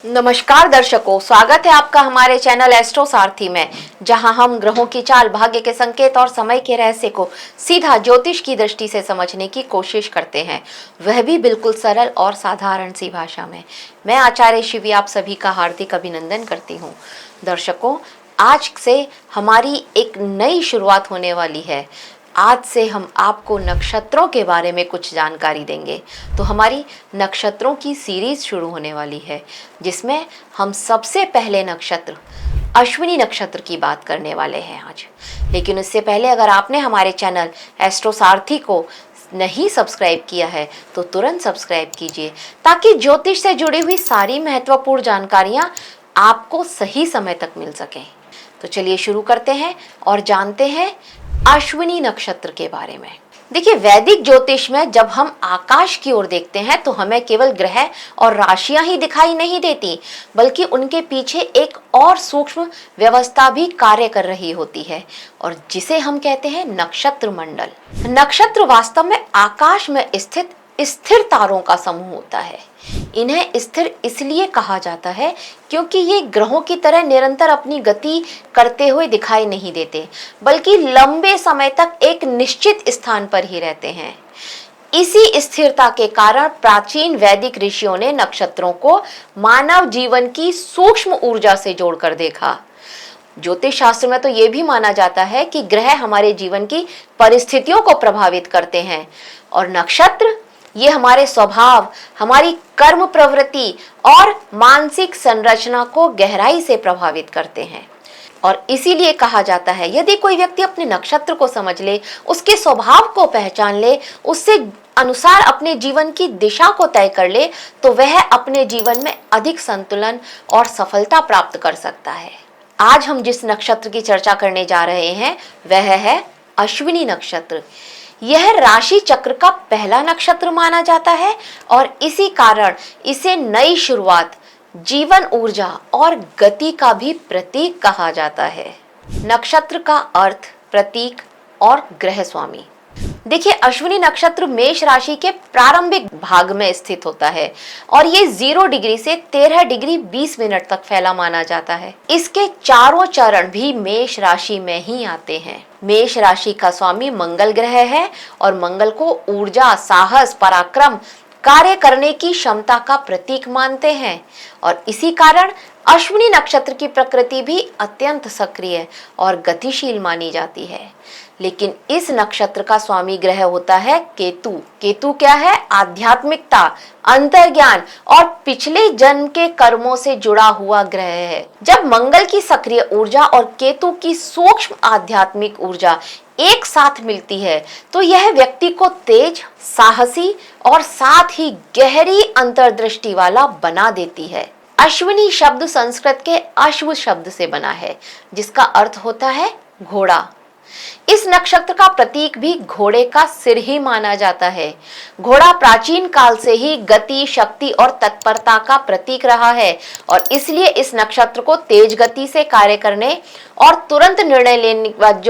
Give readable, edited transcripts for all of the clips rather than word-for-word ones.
नमस्कार दर्शकों, स्वागत है आपका हमारे चैनल एस्ट्रो सारथी में, जहां हम ग्रहों की चाल, भाग्य के संकेत और समय के रहस्य को सीधा ज्योतिष की दृष्टि से समझने की कोशिश करते हैं, वह भी बिल्कुल सरल और साधारण सी भाषा में। मैं आचार्य शिवी आप सभी का हार्दिक अभिनंदन करती हूँ। दर्शकों, आज से हमारी एक नई शुरुआत होने वाली है। आज से हम आपको नक्षत्रों के बारे में कुछ जानकारी देंगे। तो हमारी नक्षत्रों की सीरीज शुरू होने वाली है, जिसमें हम सबसे पहले नक्षत्र अश्विनी नक्षत्र की बात करने वाले हैं आज। लेकिन उससे पहले अगर आपने हमारे चैनल एस्ट्रो सारथी को नहीं सब्सक्राइब किया है तो तुरंत सब्सक्राइब कीजिए, ताकि ज्योतिष से जुड़ी हुई सारी महत्वपूर्ण जानकारियां आपको सही समय तक मिल सकें। तो चलिए शुरू करते हैं और जानते हैं अश्विनी नक्षत्र के बारे में। देखिए, वैदिक ज्योतिष में जब हम आकाश की ओर देखते हैं तो हमें केवल ग्रह और राशियां ही दिखाई नहीं देती, बल्कि उनके पीछे एक और सूक्ष्म व्यवस्था भी कार्य कर रही होती है, और जिसे हम कहते हैं नक्षत्र मंडल। नक्षत्र वास्तव में आकाश में स्थित स्थिर तारों का समूह होता है। इन्हें स्थिर इसलिए कहा जाता है क्योंकि ये ग्रहों की तरह निरंतर अपनी गति करते हुए दिखाई नहीं देते, बल्कि लंबे समय तक एक निश्चित स्थान पर ही रहते हैं। इसी स्थिरता के कारण प्राचीन वैदिक ऋषियों ने नक्षत्रों को मानव जीवन की सूक्ष्म ऊर्जा से जोड़कर देखा। ज्योतिष शास्त्र में तो यह भी माना जाता है कि ग्रह हमारे जीवन की परिस्थितियों को प्रभावित करते हैं, और नक्षत्र ये हमारे स्वभाव, हमारी कर्म प्रवृत्ति और मानसिक संरचना को गहराई से प्रभावित करते हैं। और इसीलिए कहा जाता है, यदि कोई व्यक्ति अपने नक्षत्र को समझ ले, उसके स्वभाव को पहचान ले, उससे अनुसार अपने जीवन की दिशा को तय कर ले, तो वह अपने जीवन में अधिक संतुलन और सफलता प्राप्त कर सकता है। आज हम जिस नक्षत्र की चर्चा करने जा रहे हैं वह है अश्विनी नक्षत्र। यह राशि चक्र का पहला नक्षत्र माना जाता है, और इसी कारण इसे नई शुरुआत, जीवन ऊर्जा और गति का भी प्रतीक कहा जाता है। नक्षत्र का अर्थ, प्रतीक और ग्रह स्वामी। देखिए, अश्विनी नक्षत्र मेष राशि के प्रारंभिक भाग में स्थित होता है, और ये 0 डिग्री से 13 डिग्री 20 मिनट तक फैला माना जाता है। इसके चारों चरण भी मेष राशि में ही आते हैं। मेष राशि का स्वामी मंगल ग्रह है, और मंगल को ऊर्जा, साहस, पराक्रम, कार्य करने की क्षमता का प्रतीक मानते हैं। और इसी कारण अश्विनी नक्षत्र की प्रकृति भी अत्यंत सक्रिय और गतिशील मानी जाती है। लेकिन इस नक्षत्र का स्वामी ग्रह होता है केतु। केतु क्या है? आध्यात्मिकता, अंतर्ज्ञान और पिछले जन्म के कर्मों से जुड़ा हुआ ग्रह है। जब मंगल की सक्रिय ऊर्जा और केतु की सूक्ष्म आध्यात्मिक ऊर्जा एक साथ मिलती है तो यह व्यक्ति को तेज, साहसी और साथ ही गहरी अंतर्दृष्टि वाला बना देती है। अश्विनी शब्द संस्कृत के अश्व शब्द से बना है, जिसका अर्थ होता है घोड़ा। इस नक्षत्र का प्रतीक भी घोड़े का सिर ही माना जाता है। घोड़ा प्राचीन काल से ही गति, शक्ति और तत्परता का प्रतीक रहा है, और इसलिए इस नक्षत्र को तेज गति से कार्य करने और तुरंत निर्णय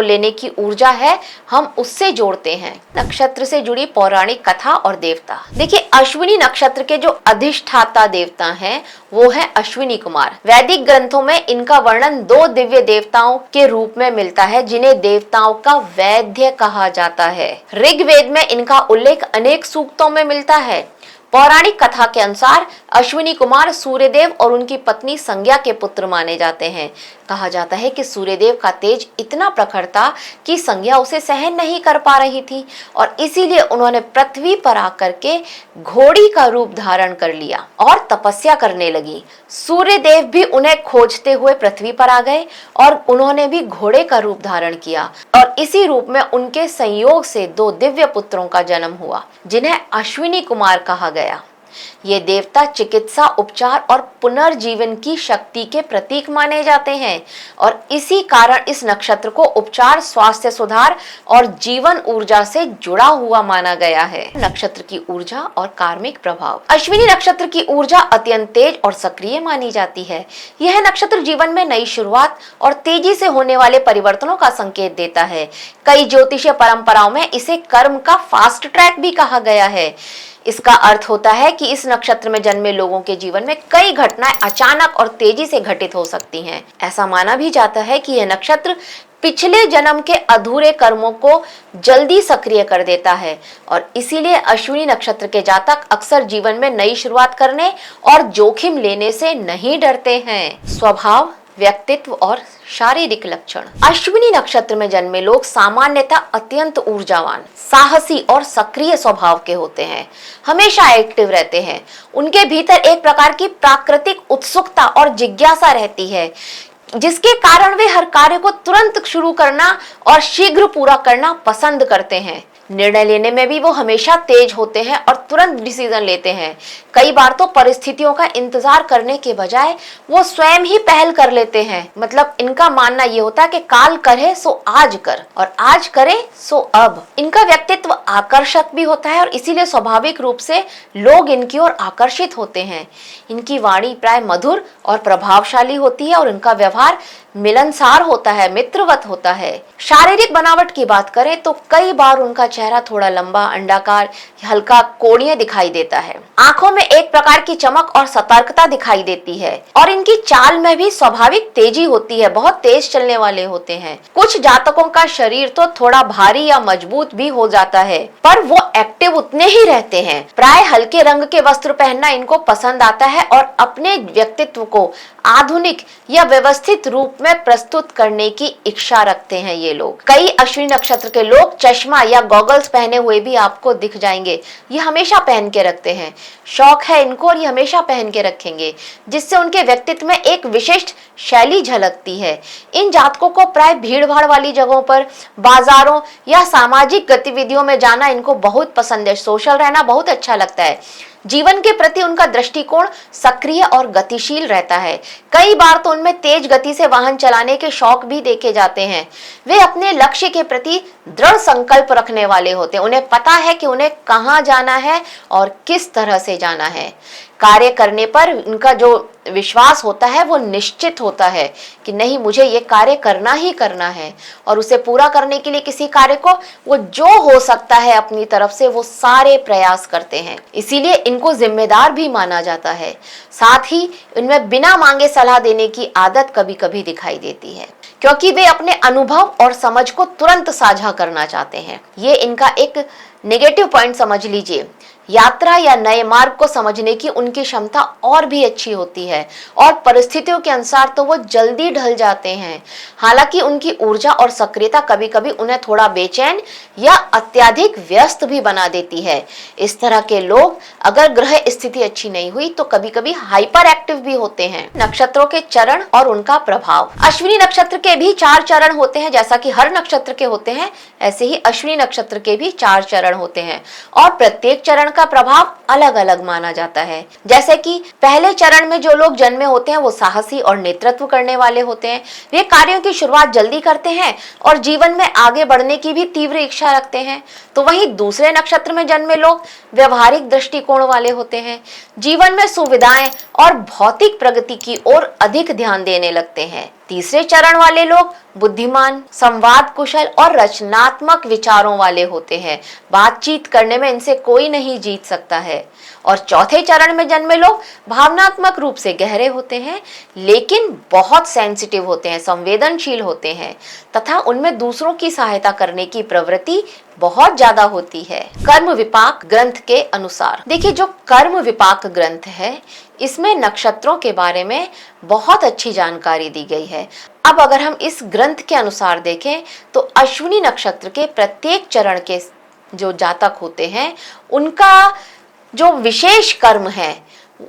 लेने की ऊर्जा है, हम उससे जोड़ते हैं। नक्षत्र से जुड़ी पौराणिक कथा और देवता। देखिए, अश्विनी नक्षत्र के जो अधिष्ठाता देवता हैं वो है अश्विनी कुमार। वैदिक ग्रंथों में इनका वर्णन 2 दिव्य देवताओं के रूप में मिलता है, जिन्हें देवताओं का वैद्य कहा जाता है। ऋग्वेद में इनका उल्लेख अनेक सूक्तों में मिलता है। पौराणिक कथा के अनुसार अश्विनी कुमार सूर्यदेव और उनकी पत्नी संज्ञा के पुत्र माने जाते हैं। कहा जाता है कि सूर्यदेव का तेज इतना प्रखर था कि संज्ञा उसे सहन नहीं कर पा रही थी, और इसीलिए उन्होंने पृथ्वी पर आकर के घोड़ी का रूप धारण कर लिया और तपस्या करने लगी। सूर्यदेव भी उन्हें खोजते हुए पृथ्वी पर आ गए, और उन्होंने भी घोड़े का रूप धारण किया, और इसी रूप में उनके संयोग से 2 दिव्य पुत्रों का जन्म हुआ, जिन्हें अश्विनी कुमार कहा गया। ये देवता चिकित्सा, उपचार और पुनर्जीवन की शक्ति के प्रतीक माने जाते हैं, और इसी कारण इस नक्षत्र को उपचार, स्वास्थ्य सुधार और जीवन ऊर्जा से जुड़ा हुआ माना गया है। नक्षत्र की ऊर्जा और कार्मिक प्रभाव। अश्विनी नक्षत्र की ऊर्जा अत्यंत तेज और सक्रिय मानी जाती है। यह नक्षत्र जीवन में नई शुरुआत और तेजी से होने वाले परिवर्तनों का संकेत देता है। कई ज्योतिषीय परंपराओं में इसे कर्म का फास्ट ट्रैक भी कहा गया है। इसका अर्थ होता है कि इस नक्षत्र में जन्मे लोगों के जीवन में कई घटनाएं अचानक और तेजी से घटित हो सकती हैं। ऐसा माना भी जाता है कि यह नक्षत्र पिछले जन्म के अधूरे कर्मों को जल्दी सक्रिय कर देता है और इसीलिए अश्विनी नक्षत्र के जातक अक्सर जीवन में नई शुरुआत करने और जोखिम लेने से नहीं डरते हैं। स्वभाव, व्यक्तित्व और शारीरिक लक्षण। अश्विनी नक्षत्र में जन्मे लोग सामान्यतः अत्यंत ऊर्जावान, साहसी और सक्रिय स्वभाव के होते हैं। हमेशा एक्टिव रहते हैं। उनके भीतर एक प्रकार की प्राकृतिक उत्सुकता और जिज्ञासा रहती है, जिसके कारण वे हर कार्य को तुरंत शुरू करना और शीघ्र पूरा करना पसंद करते हैं। निर्णय लेने में भी वो हमेशा तेज होते हैं और तुरंत डिसीजन लेते हैं। कई बार तो परिस्थितियों का इंतजार करने के बजाय वो स्वयं ही पहल कर लेते हैं। मतलब इनका मानना ये होता है कि काल करे सो आज कर और आज करे सो अब। इनका व्यक्तित्व आकर्षक भी होता है और इसीलिए स्वाभाविक रूप से लोग इनकी ओर आकर्षित होते हैं। इनकी वाणी प्राय मधुर और प्रभावशाली होती है और इनका व्यवहार मिलनसार होता है, मित्रवत होता है। शारीरिक बनावट की बात करें तो कई बार उनका चेहरा थोड़ा लंबा, अंडाकार, हल्का कोणीय दिखाई देता है। आंखों में एक प्रकार की चमक और सतर्कता दिखाई देती है और इनकी चाल में भी स्वाभाविक तेजी होती है। बहुत तेज चलने वाले होते हैं। कुछ जातकों का शरीर तो थोड़ा भारी या मजबूत भी हो जाता है, पर वो एक्टिव उतने ही रहते हैं। प्राय हल्के रंग के वस्त्र पहनना इनको पसंद आता है और अपने व्यक्तित्व को आधुनिक या व्यवस्थित रूप में प्रस्तुत करने की इच्छा रखते हैं ये लोग। कई अश्विनी नक्षत्र के लोग चश्मा या गॉगल्स पहने हुए भी आपको दिख जाएंगे। ये हमेशा पहन के रखते हैं। शौक है इनको और ये हमेशा पहन के रखेंगे, जिससे उनके व्यक्तित्व में एक विशिष्ट शैली झलकती है। इन जातकों को प्राय भीड़ भाड़ वाली जगहों पर, बाजारों या सामाजिक गतिविधियों में जाना इनको बहुत पसंद है। सोशल रहना बहुत अच्छा लगता है। जीवन के प्रति उनका दृष्टिकोण सक्रिय और गतिशील रहता है। कई बार तो उनमें तेज गति से वाहन चलाने के शौक भी देखे जाते हैं। वे अपने लक्ष्य के प्रति दृढ़ संकल्प रखने वाले होते हैं। उन्हें पता है कि उन्हें कहाँ जाना है और किस तरह से जाना है। कार्य करने पर उनका जो विश्वास होता है वो निश्चित होता है कि नहीं, मुझे ये कार्य करना ही करना है और उसे पूरा करने के लिए किसी कार्य को वो जो हो सकता है अपनी तरफ से वो सारे प्रयास करते हैं। इसीलिए इनको जिम्मेदार भी माना जाता है। साथ ही इनमें बिना मांगे सलाह देने की आदत कभी कभी दिखाई देती है, क्योंकि वे अपने अनुभव और समझ को तुरंत साझा करना चाहते हैं। ये इनका एक नेगेटिव पॉइंट समझ लीजिए। यात्रा या नए मार्ग को समझने की उनकी क्षमता और भी अच्छी होती है और परिस्थितियों के अनुसार तो वो जल्दी ढल जाते हैं। हालांकि उनकी ऊर्जा और सक्रियता कभी कभी उन्हें थोड़ा बेचैन या अत्यधिक व्यस्त भी बना देती है। इस तरह के लोग अगर ग्रह स्थिति अच्छी नहीं हुई तो कभी कभी हाइपर एक्टिव भी होते हैं। नक्षत्रों के चरण और उनका प्रभाव। अश्विनी नक्षत्र के भी 4 चरण होते हैं। जैसा कि हर नक्षत्र के होते हैं, ऐसे ही अश्विनी नक्षत्र के भी 4 चरण होते हैं और प्रत्येक चरण का प्रभाव अलग अलग माना जाता है। जैसे कि पहले चरण में जो लोग जन्मे होते हैं वो साहसी और नेतृत्व करने वाले होते हैं। वे कार्यों की शुरुआत जल्दी करते हैं और जीवन में आगे बढ़ने की भी तीव्र इच्छा रखते हैं। तो वहीं दूसरे नक्षत्र में जन्मे लोग व्यवहारिक दृष्टिकोण वाले होते हैं। जीवन में सुविधाएं और भौतिक प्रगति की ओर अधिक ध्यान देने लगते हैं। तीसरे चरण वाले लोग बुद्धिमान, संवाद कुशल और रचनात्मक विचारों वाले होते हैं। बातचीत करने में इनसे कोई नहीं जीत सकता है। और चौथे चरण में जन्मे लोग भावनात्मक रूप से गहरे होते हैं, लेकिन बहुत सेंसिटिव होते हैं, संवेदनशील होते हैं तथा उनमें दूसरों की सहायता करने की प्रवृत्ति बहुत ज्यादा होती है। कर्म विपाक ग्रंथ के अनुसार देखिए, जो कर्म विपाक ग्रंथ है इसमें नक्षत्रों के बारे में बहुत अच्छी जानकारी दी गई है। अब अगर हम इस ग्रंथ के अनुसार देखें तो अश्विनी नक्षत्र के प्रत्येक चरण के जो जातक होते हैं उनका जो विशेष कर्म है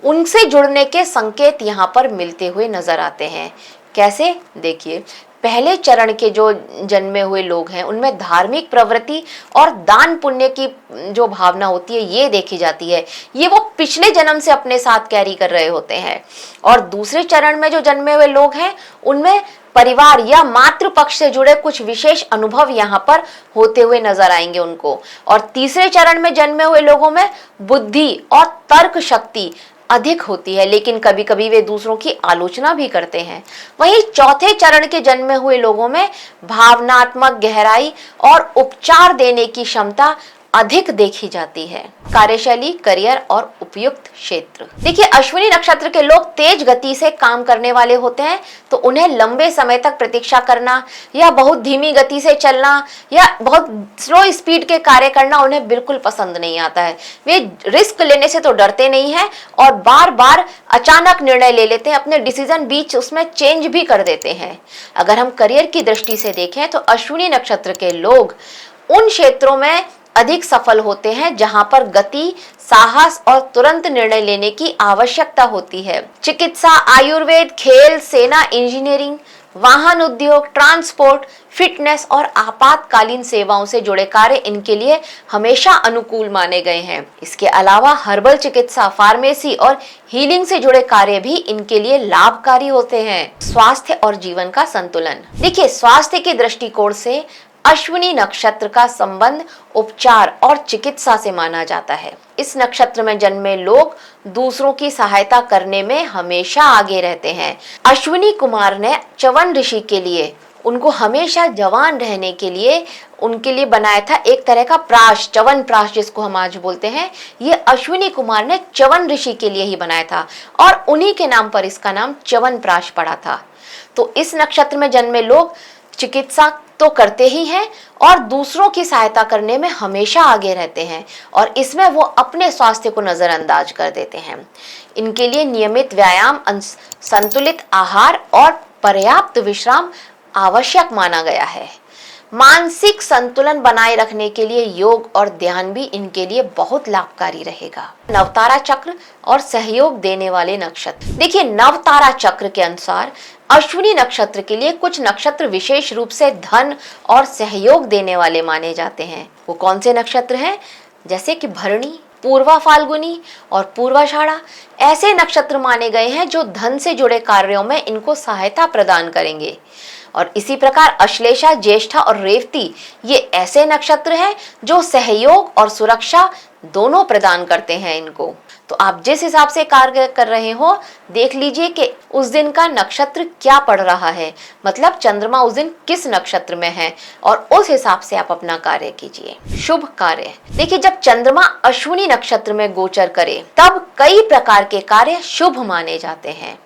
उनसे जुड़ने के संकेत यहाँ पर मिलते हुए नजर आते हैं। कैसे? देखिए, पहले चरण के जो जन्मे हुए लोग हैं उनमें धार्मिक प्रवृत्ति और दान पुण्य की जो भावना होती है ये देखी जाती है। ये वो पिछले जन्म से अपने साथ कैरी कर रहे होते हैं। और दूसरे चरण में जो जन्मे हुए लोग हैं उनमें परिवार या मातृ पक्ष से जुड़े कुछ विशेष अनुभव यहाँ पर होते हुए नजर आएंगे उनको। और तीसरे चरण में जन्मे हुए लोगों में बुद्धि और तर्क शक्ति अधिक होती है, लेकिन कभी कभी वे दूसरों की आलोचना भी करते हैं। वहीं चौथे चरण के जन्मे हुए लोगों में भावनात्मक गहराई और उपचार देने की क्षमता अधिक देखी जाती है। कार्यशैली, करियर और उपयुक्त क्षेत्र। देखिए, अश्विनी नक्षत्र के लोग तेज गति से काम करने वाले होते हैं, तो उन्हें लंबे समय तक प्रतीक्षा करना या बहुत धीमी गति से चलना या बहुत स्लो स्पीड के कार्य करना उन्हें बिल्कुल पसंद नहीं आता है। वे रिस्क लेने से तो डरते नहीं हैं और बार बार अचानक निर्णय ले लेते हैं, अपने डिसीजन बीच उसमें चेंज भी कर देते हैं। अगर हम करियर की दृष्टि से देखें तो अश्विनी नक्षत्र के लोग उन क्षेत्रों में अधिक सफल होते हैं जहां पर गति, साहस और तुरंत निर्णय लेने की आवश्यकता होती है। चिकित्सा, आयुर्वेद, खेल, सेना, इंजीनियरिंग, वाहन उद्योग, ट्रांसपोर्ट, फिटनेस और आपातकालीन सेवाओं से जुड़े कार्य इनके लिए हमेशा अनुकूल माने गए हैं। इसके अलावा हर्बल चिकित्सा, फार्मेसी और हीलिंग से जुड़े कार्य भी इनके लिए लाभकारी होते हैं। स्वास्थ्य और जीवन का संतुलन। देखिए, स्वास्थ्य के दृष्टिकोण से अश्विनी नक्षत्र का संबंध उपचार और चिकित्सा से माना जाता है। इस नक्षत्र में जन्मे लोग दूसरों की सहायता करने में हमेशा आगे रहते हैं। अश्विनी कुमार ने च्यवन ऋषि के लिए, उनको हमेशा जवान रहने के लिए उनके लिए बनाया था एक तरह का प्राश, च्यवन प्राश जिसको हम आज बोलते हैं। ये अश्विनी कुमार ने च्यवन ऋषि के लिए ही बनाया था और उन्हीं के नाम पर इसका नाम च्यवन प्राश पड़ा था। तो इस नक्षत्र में जन्मे लोग चिकित्सा तो करते ही हैं और दूसरों की सहायता करने में हमेशा आगे रहते हैं और इसमें वो अपने स्वास्थ्य को नजरअंदाज कर देते हैं। इनके लिए नियमित व्यायाम, संतुलित आहार और पर्याप्त विश्राम आवश्यक माना गया है। मानसिक संतुलन बनाए रखने के लिए योग और ध्यान भी इनके लिए बहुत लाभकारी रहेगा। नवतारा चक्र और सहयोग देने वाले नक्षत्र। देखिए, नवतारा चक्र के अनुसार अश्विनी नक्षत्र के लिए कुछ नक्षत्र विशेष रूप से धन और सहयोग देने वाले माने जाते हैं। वो कौन से नक्षत्र हैं? जैसे कि भरणी, पूर्वा फाल्गुनी और पूर्वाषाढ़ा ऐसे नक्षत्र माने गए हैं जो धन से जुड़े कार्यों में इनको सहायता प्रदान करेंगे। और इसी प्रकार अश्लेषा, ज्येष्ठा और रेवती ये ऐसे नक्षत्र हैं जो सहयोग और सुरक्षा दोनों प्रदान करते हैं इनको। तो आप जिस हिसाब से कार्य कर रहे हो देख लीजिए कि उस दिन का नक्षत्र क्या पड़ रहा है, मतलब चंद्रमा उस दिन किस नक्षत्र में है और उस हिसाब से आप अपना कार्य कीजिए। शुभ कार्य। देखिए, जब चंद्रमा अश्विनी नक्षत्र में गोचर करे तब कई प्रकार के कार्य शुभ माने जाते हैं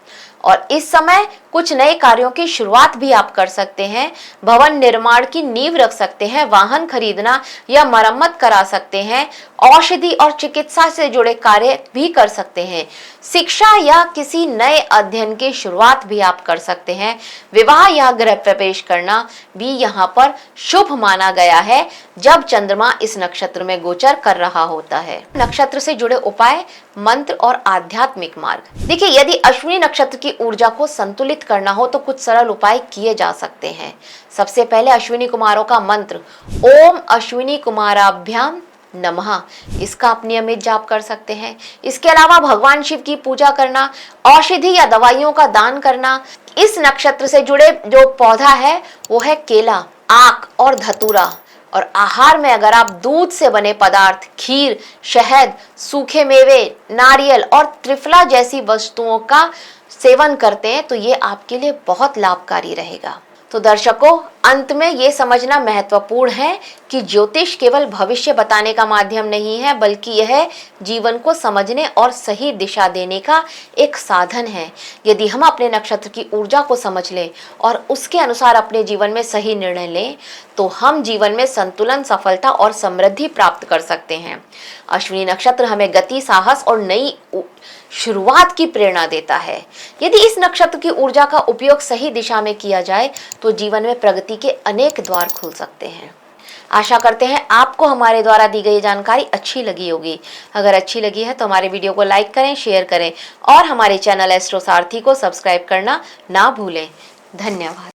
और इस समय कुछ नए कार्यों की शुरुआत भी आप कर सकते हैं। भवन निर्माण की नींव रख सकते हैं, वाहन खरीदना या मरम्मत करा सकते हैं, औषधि और चिकित्सा से जुड़े कार्य भी कर सकते हैं, शिक्षा या किसी नए अध्ययन की शुरुआत भी आप कर सकते हैं। विवाह या गृह प्रवेश करना भी यहाँ पर शुभ माना गया है जब चंद्रमा इस नक्षत्र में गोचर कर रहा होता है। नक्षत्र से जुड़े उपाय, मंत्र और आध्यात्मिक मार्ग। देखिए, यदि अश्विनी नक्षत्र की ऊर्जा को संतुलित करना हो तो कुछ सरल उपाय किए जा सकते हैं। सबसे पहले अश्विनी कुमारों का मंत्र ओम अश्विनी कुमाराभ्याम नमः, इसका आप नियमित जाप कर सकते हैं। इसके अलावा भगवान शिव की पूजा करना, औषधि या दवाइयों का दान करना। इस नक्षत्र से जुड़े जो पौधा है वो है केला, आक और धतूरा। और आहार में अगर आप दूध से बने पदार्थ, खीर, शहद, सूखे मेवे, नारियल और त्रिफला जैसी वस्तुओं का सेवन करते हैं तो ये आपके लिए बहुत लाभकारी रहेगा। तो दर्शकों, अंत में ये समझना महत्वपूर्ण है कि ज्योतिष केवल भविष्य बताने का माध्यम नहीं है, बल्कि यह जीवन को समझने और सही दिशा देने का एक साधन है। यदि हम अपने नक्षत्र की ऊर्जा को समझ लें और उसके अनुसार अपने जीवन में सही निर्णय लें तो हम जीवन में संतुलन, सफलता और समृद्धि प्राप्त कर सकते हैं। अश्विनी नक्षत्र हमें गति, साहस और नई शुरुआत की प्रेरणा देता है। यदि इस नक्षत्र की ऊर्जा का उपयोग सही दिशा में किया जाए तो जीवन में प्रगति के अनेक द्वार खुल सकते हैं। आशा करते हैं आपको हमारे द्वारा दी गई जानकारी अच्छी लगी होगी। अगर अच्छी लगी है तो हमारे वीडियो को लाइक करें, शेयर करें और हमारे चैनल एस्ट्रो सारथी को सब्सक्राइब करना ना भूलें। धन्यवाद।